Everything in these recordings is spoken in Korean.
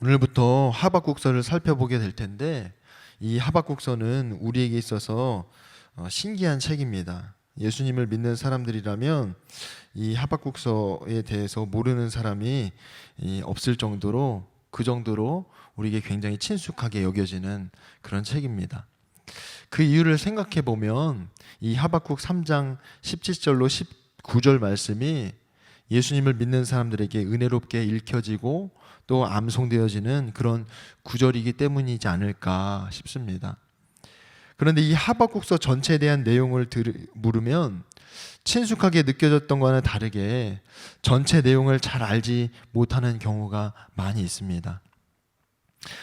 오늘부터 하박국서를 살펴보게 될 텐데, 이 하박국서는 우리에게 있어서 신기한 책입니다. 예수님을 믿는 사람들이라면 이 하박국서에 대해서 모르는 사람이 없을 정도로, 그 정도로 우리에게 굉장히 친숙하게 여겨지는 그런 책입니다. 그 이유를 생각해 보면 이 하박국 3장 17절로 19절 말씀이 예수님을 믿는 사람들에게 은혜롭게 읽혀지고 또 암송되어지는 그런 구절이기 때문이지 않을까 싶습니다. 그런데 이 하박국서 전체에 대한 내용을 물으면 친숙하게 느껴졌던 것과는 다르게 전체 내용을 잘 알지 못하는 경우가 많이 있습니다.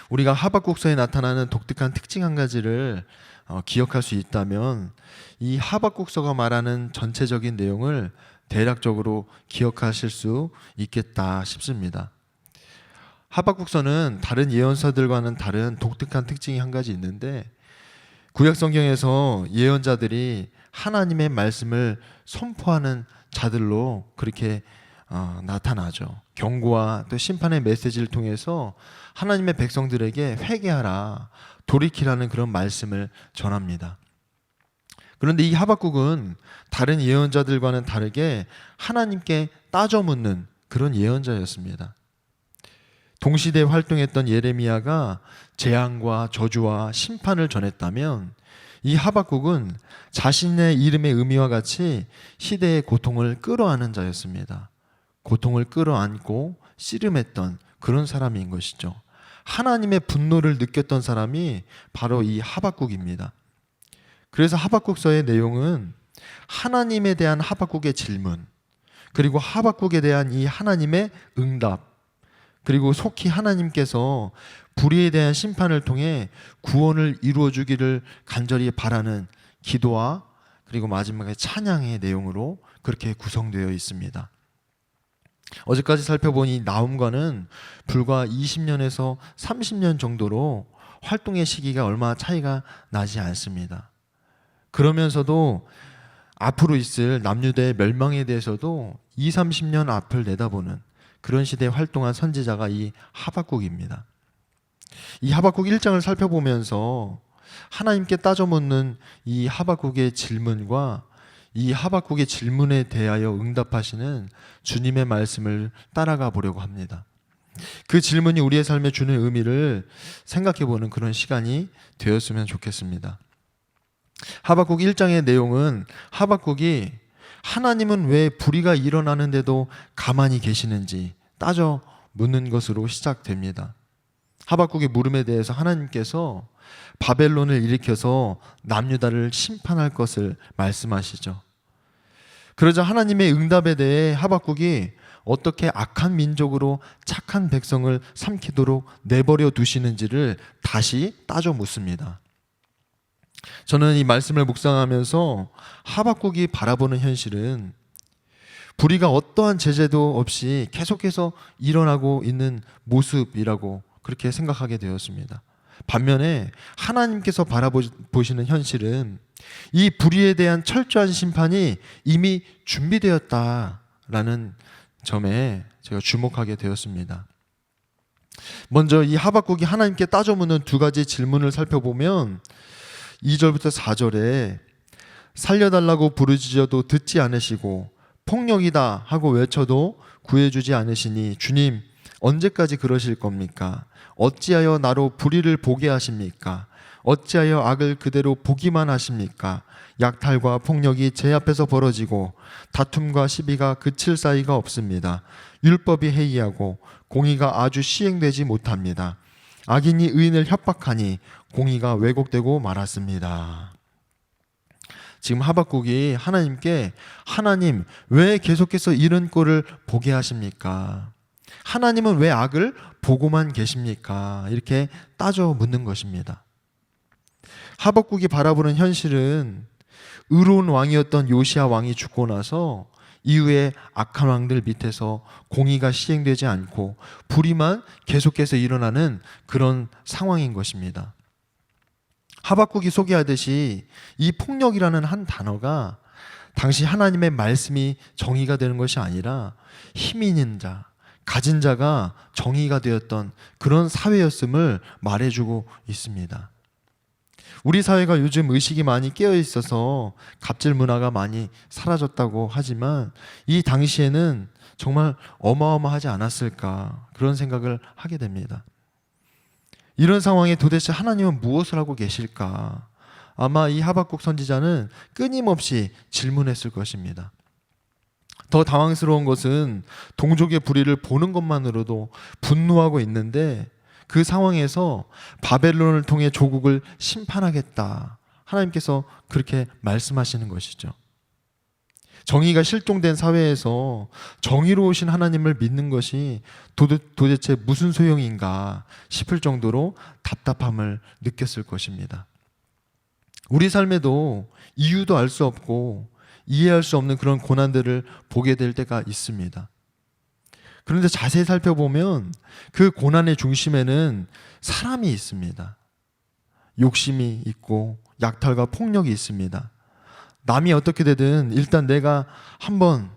우리가 하박국서에 나타나는 독특한 특징 한 가지를 기억할 수 있다면 이 하박국서가 말하는 전체적인 내용을 대략적으로 기억하실 수 있겠다 싶습니다. 하박국서는 다른 예언서들과는 다른 독특한 특징이 한 가지 있는데, 구약 성경에서 예언자들이 하나님의 말씀을 선포하는 자들로 그렇게 나타나죠. 경고와 또 심판의 메시지를 통해서 하나님의 백성들에게 회개하라, 돌이키라는 그런 말씀을 전합니다. 그런데 이 하박국은 다른 예언자들과는 다르게 하나님께 따져 묻는 그런 예언자였습니다. 동시대에 활동했던 예레미야가 재앙과 저주와 심판을 전했다면, 이 하박국은 자신의 이름의 의미와 같이 시대의 고통을 끌어안은 자였습니다. 고통을 끌어안고 씨름했던 그런 사람인 것이죠. 하나님의 분노를 느꼈던 사람이 바로 이 하박국입니다. 그래서 하박국서의 내용은 하나님에 대한 하박국의 질문, 그리고 하박국에 대한 이 하나님의 응답, 그리고 속히 하나님께서 불의에 대한 심판을 통해 구원을 이루어 주기를 간절히 바라는 기도와 그리고 마지막에 찬양의 내용으로 그렇게 구성되어 있습니다. 어제까지 살펴본 이 나훔과는 불과 20년에서 30년 정도로 활동의 시기가 얼마 차이가 나지 않습니다. 그러면서도 앞으로 있을 남유대의 멸망에 대해서도 20-30년 앞을 내다보는 그런 시대에 활동한 선지자가 이 하박국입니다. 이 하박국 1장을 살펴보면서 하나님께 따져 묻는 이 하박국의 질문과 이 하박국의 질문에 대하여 응답하시는 주님의 말씀을 따라가 보려고 합니다. 그 질문이 우리의 삶에 주는 의미를 생각해 보는 그런 시간이 되었으면 좋겠습니다. 하박국 1장의 내용은 하박국이 하나님은 왜 불의가 일어나는데도 가만히 계시는지 따져 묻는 것으로 시작됩니다. 하박국의 물음에 대해서 하나님께서 바벨론을 일으켜서 남유다를 심판할 것을 말씀하시죠. 그러자 하나님의 응답에 대해 하박국이 어떻게 악한 민족으로 착한 백성을 삼키도록 내버려 두시는지를 다시 따져 묻습니다. 저는 이 말씀을 묵상하면서 하박국이 바라보는 현실은 불의가 어떠한 제재도 없이 계속해서 일어나고 있는 모습이라고 그렇게 생각하게 되었습니다. 반면에 하나님께서 바라보시는 현실은 이 불의에 대한 철저한 심판이 이미 준비되었다라는 점에 제가 주목하게 되었습니다. 먼저 이 하박국이 하나님께 따져 묻는 두 가지 질문을 살펴보면 2절부터 4절에 살려달라고 부르짖어도 듣지 않으시고 폭력이다 하고 외쳐도 구해주지 않으시니 주님 언제까지 그러실 겁니까? 어찌하여 나로 불의를 보게 하십니까? 어찌하여 악을 그대로 보기만 하십니까? 약탈과 폭력이 제 앞에서 벌어지고 다툼과 시비가 그칠 사이가 없습니다. 율법이 해이하고 공의가 아주 시행되지 못합니다. 악인이 의인을 협박하니 공의가 왜곡되고 말았습니다. 지금 하박국이 하나님께 하나님 왜 계속해서 이런 꼴을 보게 하십니까? 하나님은 왜 악을 보고만 계십니까? 이렇게 따져 묻는 것입니다. 하박국이 바라보는 현실은 의로운 왕이었던 요시야 왕이 죽고 나서 이후에 악한 왕들 밑에서 공의가 시행되지 않고 불의만 계속해서 일어나는 그런 상황인 것입니다. 하박국이 소개하듯이 이 폭력이라는 한 단어가 당시 하나님의 말씀이 정의가 되는 것이 아니라 힘 있는 자, 가진 자가 정의가 되었던 그런 사회였음을 말해주고 있습니다. 우리 사회가 요즘 의식이 많이 깨어 있어서 갑질 문화가 많이 사라졌다고 하지만 이 당시에는 정말 어마어마하지 않았을까 그런 생각을 하게 됩니다. 이런 상황에 도대체 하나님은 무엇을 하고 계실까? 아마 이 하박국 선지자는 끊임없이 질문했을 것입니다. 더 당황스러운 것은 동족의 불의를 보는 것만으로도 분노하고 있는데 그 상황에서 바벨론을 통해 조국을 심판하겠다. 하나님께서 그렇게 말씀하시는 것이죠. 정의가 실종된 사회에서 정의로우신 하나님을 믿는 것이 도대체 무슨 소용인가 싶을 정도로 답답함을 느꼈을 것입니다. 우리 삶에도 이유도 알 수 없고 이해할 수 없는 그런 고난들을 보게 될 때가 있습니다. 그런데 자세히 살펴보면 그 고난의 중심에는 사람이 있습니다. 욕심이 있고 약탈과 폭력이 있습니다. 남이 어떻게 되든 일단 내가 한번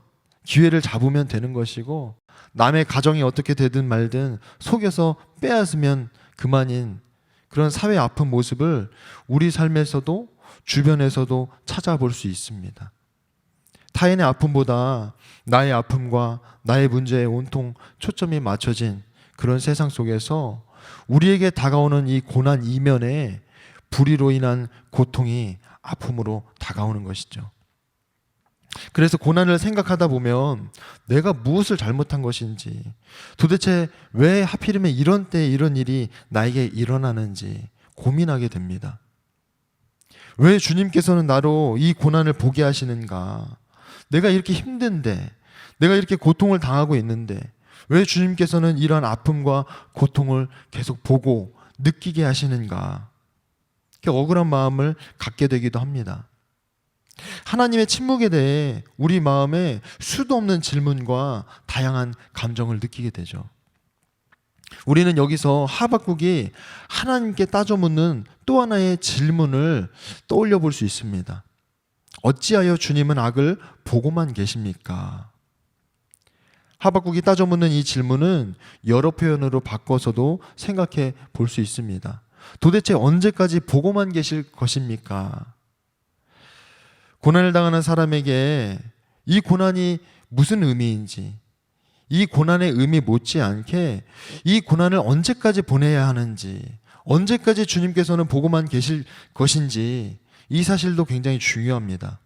기회를 잡으면 되는 것이고 남의 가정이 어떻게 되든 말든 속여서 빼앗으면 그만인 그런 사회 아픈 모습을 우리 삶에서도 주변에서도 찾아볼 수 있습니다. 타인의 아픔보다 나의 아픔과 나의 문제에 온통 초점이 맞춰진 그런 세상 속에서 우리에게 다가오는 이 고난 이면에 불의로 인한 고통이 아픔으로 다가오는 것이죠. 그래서 고난을 생각하다 보면 내가 무엇을 잘못한 것인지, 도대체 왜 하필이면 이런 때에 이런 일이 나에게 일어나는지 고민하게 됩니다. 왜 주님께서는 나로 이 고난을 보게 하시는가? 내가 이렇게 힘든데, 내가 이렇게 고통을 당하고 있는데 왜 주님께서는 이러한 아픔과 고통을 계속 보고 느끼게 하시는가? 이렇게 억울한 마음을 갖게 되기도 합니다. 하나님의 침묵에 대해 우리 마음에 수도 없는 질문과 다양한 감정을 느끼게 되죠. 우리는 여기서 하박국이 하나님께 따져 묻는 또 하나의 질문을 떠올려 볼 수 있습니다. 어찌하여 주님은 악을 보고만 계십니까? 하박국이 따져 묻는 이 질문은 여러 표현으로 바꿔서도 생각해 볼 수 있습니다. 도대체 언제까지 보고만 계실 것입니까? 고난을 당하는 사람에게 이 고난이 무슨 의미인지, 이 고난의 의미 못지않게 이 고난을 언제까지 보내야 하는지, 언제까지 주님께서는 보고만 계실 것인지 이 사실도 굉장히 중요합니다.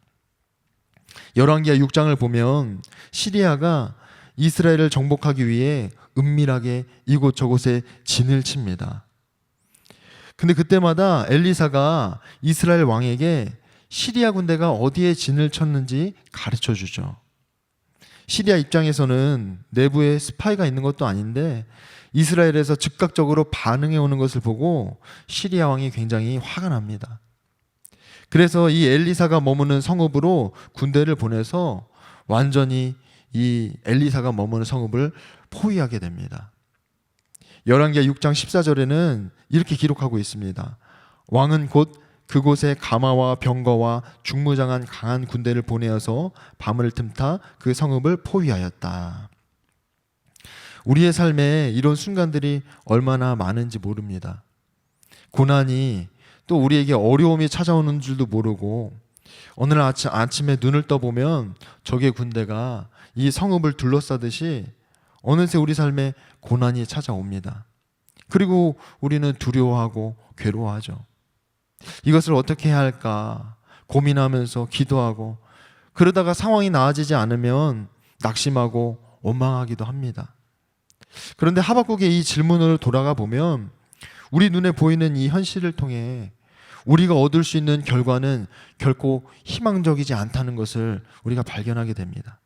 열왕기하 6장을 보면 시리아가 이스라엘을 정복하기 위해 은밀하게 이곳저곳에 진을 칩니다. 근데 그때마다 엘리사가 이스라엘 왕에게 시리아 군대가 어디에 진을 쳤는지 가르쳐 주죠. 시리아 입장에서는 내부에 스파이가 있는 것도 아닌데 이스라엘에서 즉각적으로 반응해 오는 것을 보고 시리아 왕이 굉장히 화가 납니다. 그래서 이 엘리사가 머무는 성읍으로 군대를 보내서 완전히 이 엘리사가 머무는 성읍을 포위하게 됩니다. 열왕기하 6장 14절에는 이렇게 기록하고 있습니다. 왕은 곧 그곳에 가마와 병거와 중무장한 강한 군대를 보내어서 밤을 틈타 그 성읍을 포위하였다. 우리의 삶에 이런 순간들이 얼마나 많은지 모릅니다. 고난이 또 우리에게 어려움이 찾아오는 줄도 모르고 어느 날 아침에 눈을 떠보면 적의 군대가 이 성읍을 둘러싸듯이 어느새 우리 삶에 고난이 찾아옵니다. 그리고 우리는 두려워하고 괴로워하죠. 이것을 어떻게 해야 할까 고민하면서 기도하고 그러다가 상황이 나아지지 않으면 낙심하고 원망하기도 합니다. 그런데 하박국의 이 질문으로 돌아가 보면 우리 눈에 보이는 이 현실을 통해 우리가 얻을 수 있는 결과는 결코 희망적이지 않다는 것을 우리가 발견하게 됩니다.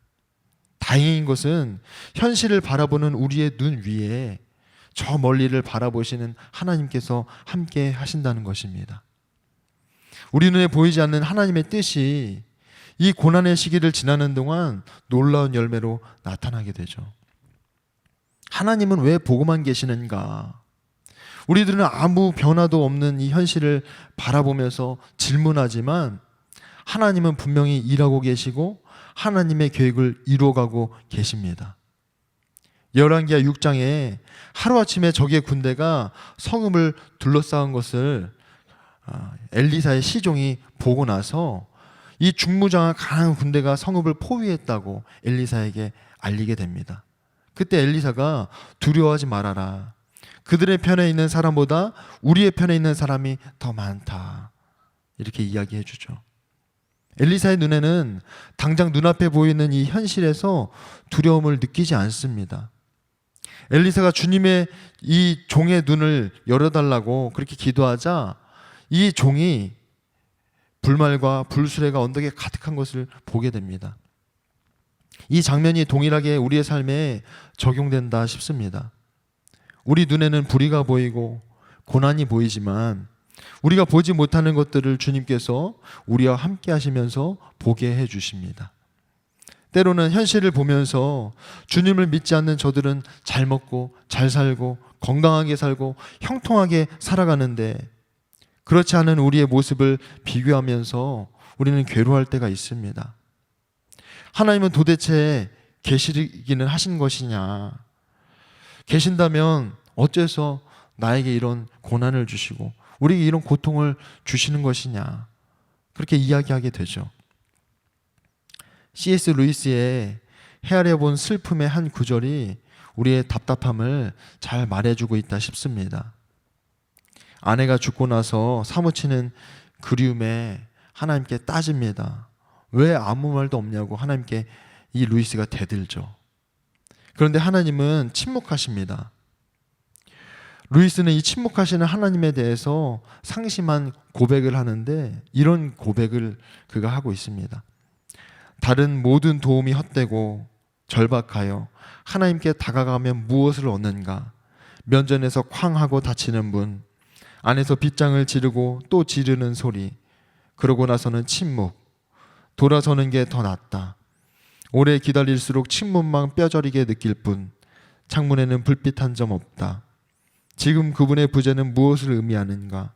다행인 것은 현실을 바라보는 우리의 눈 위에 저 멀리를 바라보시는 하나님께서 함께 하신다는 것입니다. 우리 눈에 보이지 않는 하나님의 뜻이 이 고난의 시기를 지나는 동안 놀라운 열매로 나타나게 되죠. 하나님은 왜 보고만 계시는가? 우리들은 아무 변화도 없는 이 현실을 바라보면서 질문하지만 하나님은 분명히 일하고 계시고 하나님의 계획을 이루어가고 계십니다. 열왕기하 6장에 하루아침에 적의 군대가 성읍을 둘러싸은 것을 엘리사의 시종이 보고 나서 이 중무장한 강한 군대가 성읍을 포위했다고 엘리사에게 알리게 됩니다. 그때 엘리사가 두려워하지 말아라. 그들의 편에 있는 사람보다 우리의 편에 있는 사람이 더 많다. 이렇게 이야기해 주죠. 엘리사의 눈에는 당장 눈앞에 보이는 이 현실에서 두려움을 느끼지 않습니다. 엘리사가 주님의 이 종의 눈을 열어달라고 그렇게 기도하자 이 종이 불말과 불수레가 언덕에 가득한 것을 보게 됩니다. 이 장면이 동일하게 우리의 삶에 적용된다 싶습니다. 우리 눈에는 불의가 보이고 고난이 보이지만 우리가 보지 못하는 것들을 주님께서 우리와 함께 하시면서 보게 해 주십니다. 때로는 현실을 보면서 주님을 믿지 않는 저들은 잘 먹고 잘 살고 건강하게 살고 형통하게 살아가는데 그렇지 않은 우리의 모습을 비교하면서 우리는 괴로워할 때가 있습니다. 하나님은 도대체 계시기는 하신 것이냐? 계신다면 어째서 나에게 이런 고난을 주시고 우리에게 이런 고통을 주시는 것이냐? 그렇게 이야기하게 되죠. C.S. 루이스의 헤아려 본 슬픔의 한 구절이 우리의 답답함을 잘 말해주고 있다 싶습니다. 아내가 죽고 나서 사무치는 그리움에 하나님께 따집니다. 왜 아무 말도 없냐고 하나님께 이 루이스가 대들죠. 그런데 하나님은 침묵하십니다. 루이스는 이 침묵하시는 하나님에 대해서 상심한 고백을 하는데 이런 고백을 그가 하고 있습니다. 다른 모든 도움이 헛되고 절박하여 하나님께 다가가면 무엇을 얻는가? 면전에서 쾅 하고 닫히는 문, 안에서 빗장을 지르고 또 지르는 소리, 그러고 나서는 침묵, 돌아서는 게 더 낫다. 오래 기다릴수록 침문만 뼈저리게 느낄 뿐 창문에는 불빛 한 점 없다. 지금 그분의 부재는 무엇을 의미하는가?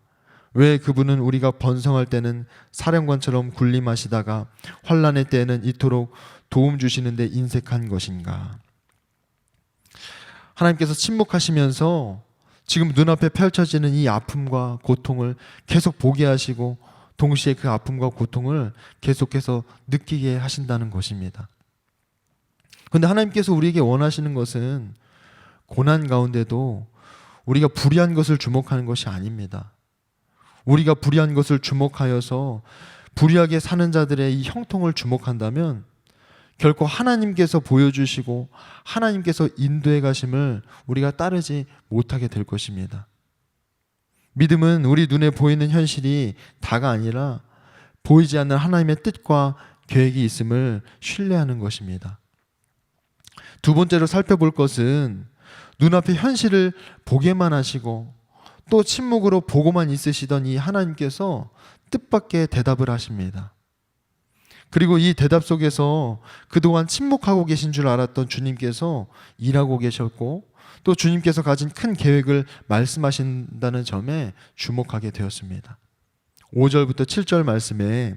왜 그분은 우리가 번성할 때는 사령관처럼 군림하시다가 환난의 때에는 이토록 도움 주시는데 인색한 것인가? 하나님께서 침묵하시면서 지금 눈앞에 펼쳐지는 이 아픔과 고통을 계속 보게 하시고 동시에 그 아픔과 고통을 계속해서 느끼게 하신다는 것입니다. 그런데 하나님께서 우리에게 원하시는 것은 고난 가운데도 우리가 불의한 것을 주목하는 것이 아닙니다. 우리가 불의한 것을 주목하여서 불의하게 사는 자들의 이 형통을 주목한다면 결코 하나님께서 보여주시고 하나님께서 인도해 가심을 우리가 따르지 못하게 될 것입니다. 믿음은 우리 눈에 보이는 현실이 다가 아니라 보이지 않는 하나님의 뜻과 계획이 있음을 신뢰하는 것입니다. 두 번째로 살펴볼 것은 눈앞의 현실을 보게만 하시고 또 침묵으로 보고만 있으시던 이 하나님께서 뜻밖의 대답을 하십니다. 그리고 이 대답 속에서 그동안 침묵하고 계신 줄 알았던 주님께서 일하고 계셨고 또 주님께서 가진 큰 계획을 말씀하신다는 점에 주목하게 되었습니다. 5절부터 7절 말씀에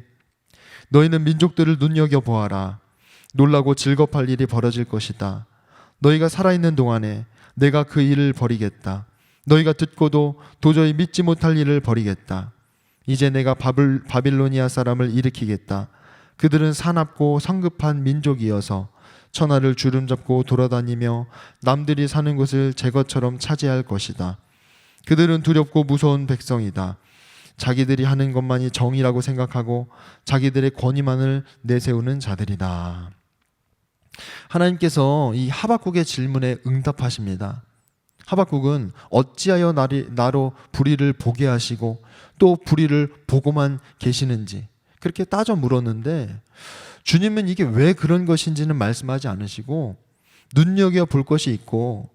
너희는 민족들을 눈여겨보아라. 놀라고 즐겁할 일이 벌어질 것이다. 너희가 살아있는 동안에 내가 그 일을 벌이겠다. 너희가 듣고도 도저히 믿지 못할 일을 벌이겠다. 이제 내가 바빌로니아 사람을 일으키겠다. 그들은 사납고 성급한 민족이어서 천하를 주름잡고 돌아다니며 남들이 사는 곳을 제 것처럼 차지할 것이다. 그들은 두렵고 무서운 백성이다. 자기들이 하는 것만이 정의라고 생각하고 자기들의 권위만을 내세우는 자들이다. 하나님께서 이 하박국의 질문에 응답하십니다. 하박국은 어찌하여 나로 불의를 보게 하시고 또 불의를 보고만 계시는지 그렇게 따져 물었는데 주님은 이게 왜 그런 것인지는 말씀하지 않으시고 눈여겨볼 것이 있고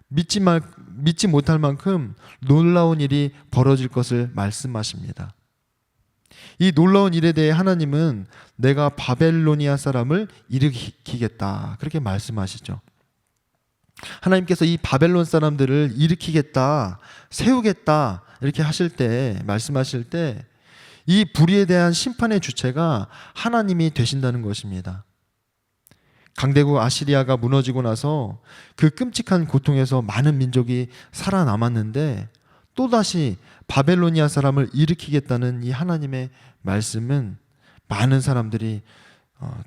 믿지 못할 만큼 놀라운 일이 벌어질 것을 말씀하십니다. 이 놀라운 일에 대해 하나님은 내가 바벨로니아 사람을 일으키겠다 그렇게 말씀하시죠. 하나님께서 이 바벨론 사람들을 일으키겠다, 세우겠다 이렇게 하실 때 말씀하실 때 이 불의에 대한 심판의 주체가 하나님이 되신다는 것입니다. 강대국 아시리아가 무너지고 나서 그 끔찍한 고통에서 많은 민족이 살아남았는데 또다시 바벨로니아 사람을 일으키겠다는 이 하나님의 말씀은 많은 사람들이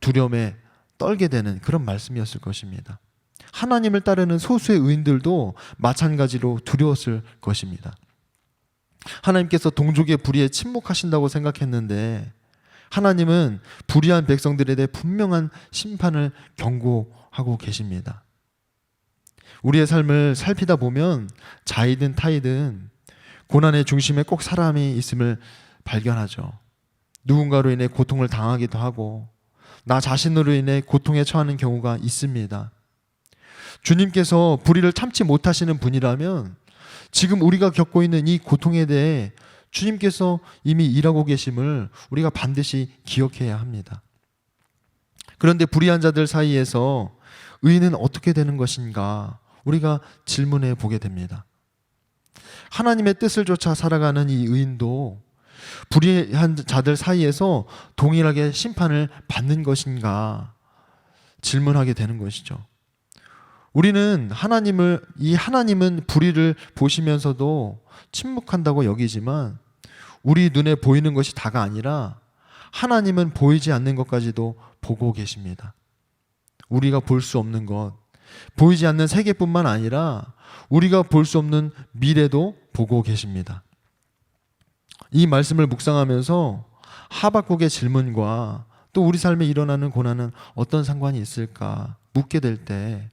두려움에 떨게 되는 그런 말씀이었을 것입니다. 하나님을 따르는 소수의 의인들도 마찬가지로 두려웠을 것입니다. 하나님께서 동족의 불의에 침묵하신다고 생각했는데 하나님은 불의한 백성들에 대해 분명한 심판을 경고하고 계십니다. 우리의 삶을 살피다 보면 자이든 타이든 고난의 중심에 꼭 사람이 있음을 발견하죠. 누군가로 인해 고통을 당하기도 하고 나 자신으로 인해 고통에 처하는 경우가 있습니다. 주님께서 불의를 참지 못하시는 분이라면 지금 우리가 겪고 있는 이 고통에 대해 주님께서 이미 일하고 계심을 우리가 반드시 기억해야 합니다. 그런데 불의한 자들 사이에서 의인은 어떻게 되는 것인가 우리가 질문해 보게 됩니다. 하나님의 뜻을 쫓아 살아가는 이 의인도 불의한 자들 사이에서 동일하게 심판을 받는 것인가 질문하게 되는 것이죠. 우리는 하나님은 불의를 보시면서도 침묵한다고 여기지만 우리 눈에 보이는 것이 다가 아니라 하나님은 보이지 않는 것까지도 보고 계십니다. 우리가 볼 수 없는 것, 보이지 않는 세계뿐만 아니라 우리가 볼 수 없는 미래도 보고 계십니다. 이 말씀을 묵상하면서 하박국의 질문과 또 우리 삶에 일어나는 고난은 어떤 상관이 있을까 묻게 될 때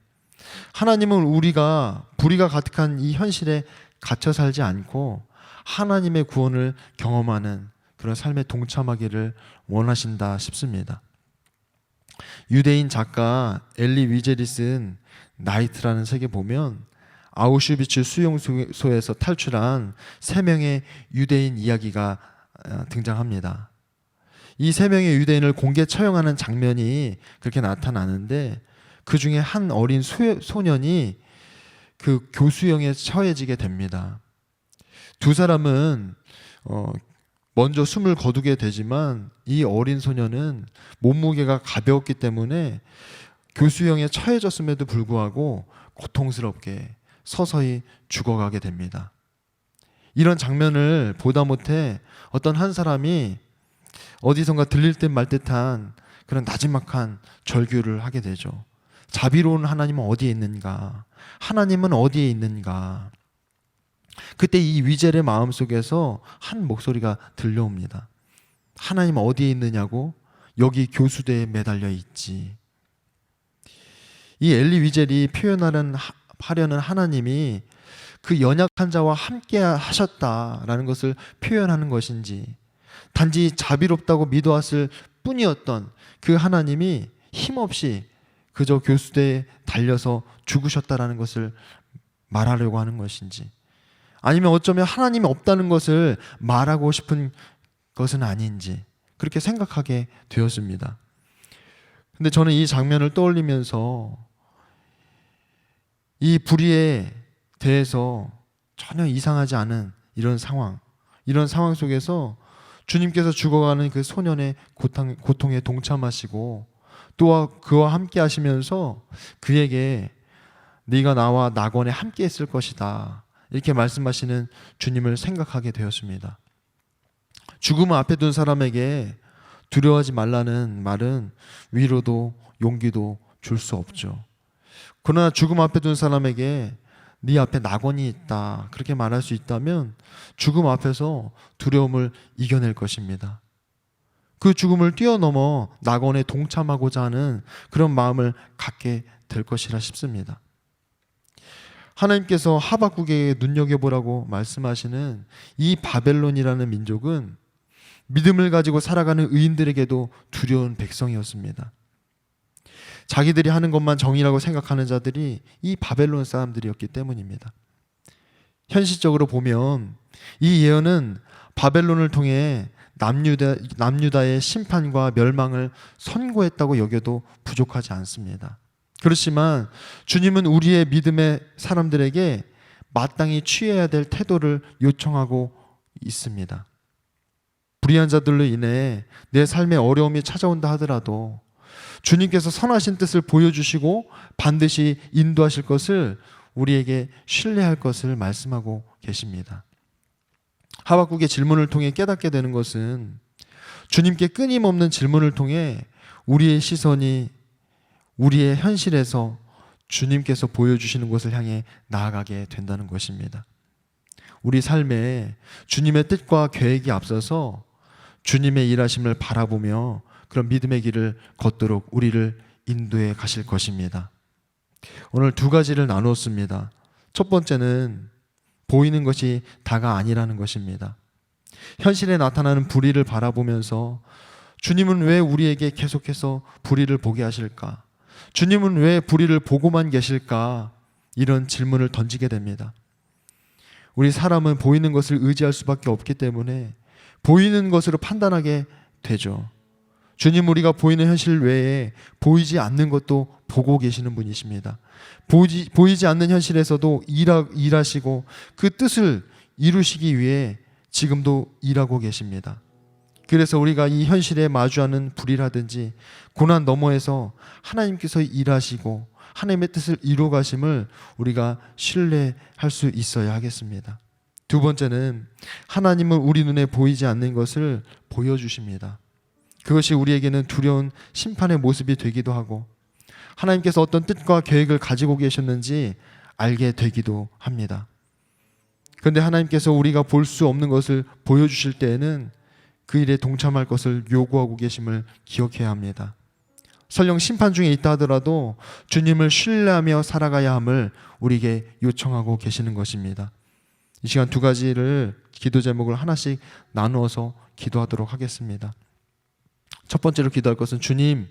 하나님은 우리가 불의가 가득한 이 현실에 갇혀 살지 않고 하나님의 구원을 경험하는 그런 삶에 동참하기를 원하신다 싶습니다. 유대인 작가 엘리 위젤이 쓴 나이트라는 책에 보면 아우슈비츠 수용소에서 탈출한 3명의 유대인 이야기가 등장합니다. 이 3명의 유대인을 공개 처형하는 장면이 그렇게 나타나는데 그 중에 한 어린 소년이 그 교수형에 처해지게 됩니다. 두 사람은 먼저 숨을 거두게 되지만 이 어린 소년은 몸무게가 가벼웠기 때문에 교수형에 처해졌음에도 불구하고 고통스럽게 서서히 죽어가게 됩니다. 이런 장면을 보다 못해 어떤 한 사람이 어디선가 들릴 듯 말 듯한 그런 나지막한 절규를 하게 되죠. 자비로운 하나님은 어디에 있는가? 하나님은 어디에 있는가? 그때 이 위젤의 마음속에서 한 목소리가 들려옵니다. 하나님 어디에 있느냐고? 여기 교수대에 매달려 있지. 이 엘리 위젤이 하려는 하나님이 그 연약한 자와 함께 하셨다라는 것을 표현하는 것인지 단지 자비롭다고 믿어왔을 뿐이었던 그 하나님이 힘없이 그저 교수대에 달려서 죽으셨다라는 것을 말하려고 하는 것인지 아니면 어쩌면 하나님이 없다는 것을 말하고 싶은 것은 아닌지 그렇게 생각하게 되었습니다. 근데 저는 이 장면을 떠올리면서 이 불의에 대해서 전혀 이상하지 않은 이런 상황 속에서 주님께서 죽어가는 그 소년의 고통에 동참하시고 또 그와 함께 하시면서 그에게 네가 나와 낙원에 함께 있을 것이다 이렇게 말씀하시는 주님을 생각하게 되었습니다. 죽음을 앞에 둔 사람에게 두려워하지 말라는 말은 위로도 용기도 줄 수 없죠. 그러나 죽음 앞에 둔 사람에게 네 앞에 낙원이 있다 그렇게 말할 수 있다면 죽음 앞에서 두려움을 이겨낼 것입니다. 그 죽음을 뛰어넘어 낙원에 동참하고자 하는 그런 마음을 갖게 될 것이라 싶습니다. 하나님께서 하박국에게 눈여겨보라고 말씀하시는 이 바벨론이라는 민족은 믿음을 가지고 살아가는 의인들에게도 두려운 백성이었습니다. 자기들이 하는 것만 정의라고 생각하는 자들이 이 바벨론 사람들이었기 때문입니다. 현실적으로 보면 이 예언은 바벨론을 통해 남유다의 심판과 멸망을 선고했다고 여겨도 부족하지 않습니다. 그렇지만 주님은 우리의 믿음의 사람들에게 마땅히 취해야 될 태도를 요청하고 있습니다. 불의한 자들로 인해 내 삶에 어려움이 찾아온다 하더라도 주님께서 선하신 뜻을 보여주시고 반드시 인도하실 것을 우리에게 신뢰할 것을 말씀하고 계십니다. 하박국의 질문을 통해 깨닫게 되는 것은 주님께 끊임없는 질문을 통해 우리의 시선이 우리의 현실에서 주님께서 보여주시는 것을 향해 나아가게 된다는 것입니다. 우리 삶에 주님의 뜻과 계획이 앞서서 주님의 일하심을 바라보며 그런 믿음의 길을 걷도록 우리를 인도해 가실 것입니다. 오늘 두 가지를 나누었습니다. 첫 번째는 보이는 것이 다가 아니라는 것입니다. 현실에 나타나는 불의를 바라보면서 주님은 왜 우리에게 계속해서 불의를 보게 하실까? 주님은 왜 불의를 보고만 계실까? 이런 질문을 던지게 됩니다. 우리 사람은 보이는 것을 의지할 수밖에 없기 때문에 보이는 것으로 판단하게 되죠. 주님, 우리가 보이는 현실 외에 보이지 않는 것도 보고 계시는 분이십니다. 보이지 않는 현실에서도 일하시고 그 뜻을 이루시기 위해 지금도 일하고 계십니다. 그래서 우리가 이 현실에 마주하는 불이라든지 고난 너머에서 하나님께서 일하시고 하나님의 뜻을 이루어 가심을 우리가 신뢰할 수 있어야 하겠습니다. 두 번째는 하나님은 우리 눈에 보이지 않는 것을 보여주십니다. 그것이 우리에게는 두려운 심판의 모습이 되기도 하고 하나님께서 어떤 뜻과 계획을 가지고 계셨는지 알게 되기도 합니다. 그런데 하나님께서 우리가 볼 수 없는 것을 보여주실 때에는 그 일에 동참할 것을 요구하고 계심을 기억해야 합니다. 설령 심판 중에 있다 하더라도 주님을 신뢰하며 살아가야 함을 우리에게 요청하고 계시는 것입니다. 이 시간 두 가지를 기도 제목을 하나씩 나누어서 기도하도록 하겠습니다. 첫 번째로 기도할 것은 주님,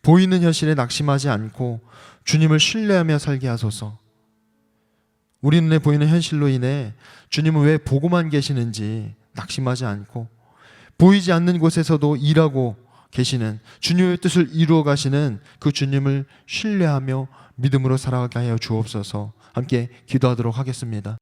보이는 현실에 낙심하지 않고 주님을 신뢰하며 살게 하소서. 우리 눈에 보이는 현실로 인해 주님은 왜 보고만 계시는지 낙심하지 않고 보이지 않는 곳에서도 일하고 계시는 주님의 뜻을 이루어 가시는 그 주님을 신뢰하며 믿음으로 살아가게 하여 주옵소서. 함께 기도하도록 하겠습니다.